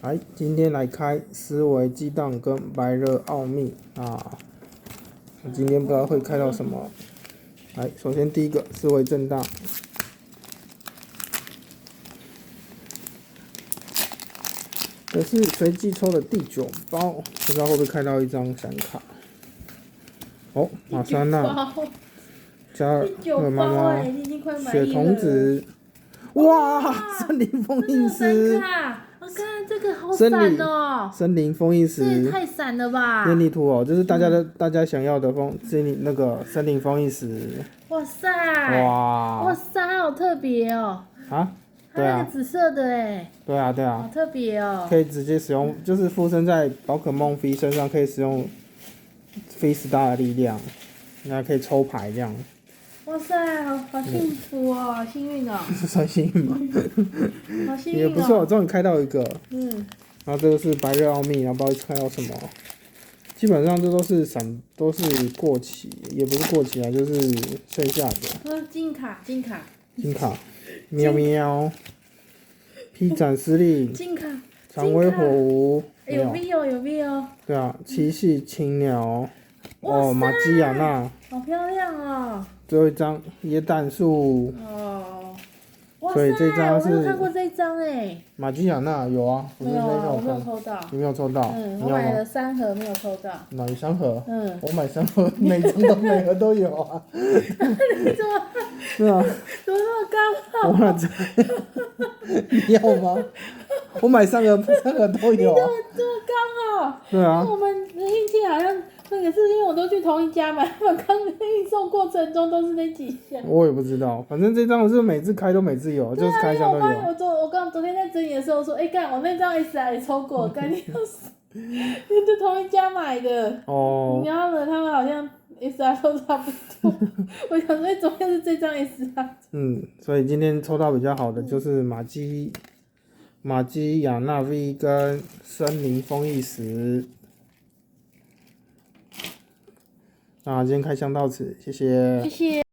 来，今天来开思维激荡跟白热奥秘啊！我今天不知道会开到什么。来，首先第一个思维震荡，这是随机抽的第9包，不知道会不会开到一张闪卡。哦，马莎娜、加尔妈妈、雪童子，哇，森林封印石。我看这个好闪哦！森林封印石，这也太闪了吧！念力图哦，这是大家想要的森林封印石。哇塞！哇塞，它好特别哦！啊？对啊。它那个紫色的哎。对啊。好特别哦！可以直接使用，就是附身在宝可梦 V 身上，可以使用 V Star 的力量，那可以抽牌这样。哇塞，好幸福哦，好幸运哦！是算幸运吗？好幸运哦！也不错，终于开到一个。然后这个是白热奥秘，然后不知道开到什么。基本上这都是过期，也不是过期啊，就是剩下的。金卡。喵喵。披斩司令。金卡。蔷薇火舞。有 V 哦。对啊，七系青鸟。哦，玛姬亚娜。好漂亮哦。最后一张椰蛋树。哦。哇塞，所以这张是我没有看过这张哎。玛姬亚娜有啊，没有啊，我没有抽到。你没有抽到？我买了3盒没有抽到。哪3盒？我买3盒，每盒都有啊。你怎么？是啊。怎么那么刚好？我哪知？你要吗？我买3盒都有啊。这么刚好？对啊。我们的运气好像那个是因为我都去同一家买，我刚运送过程中都是那几箱。我也不知道，反正这张我是每次开都每次有，就是开箱都有。我刚昨天在整理的时候说，干我那张 SR 也抽过，干你要死，因为同一家买的。哦。然后呢，他们好像 SR 都差不多。我想说，昨天是这张 SR。所以今天抽到比较好的就是玛姬亚娜 V 跟森林封印石。那今天开箱到此，谢谢。谢谢。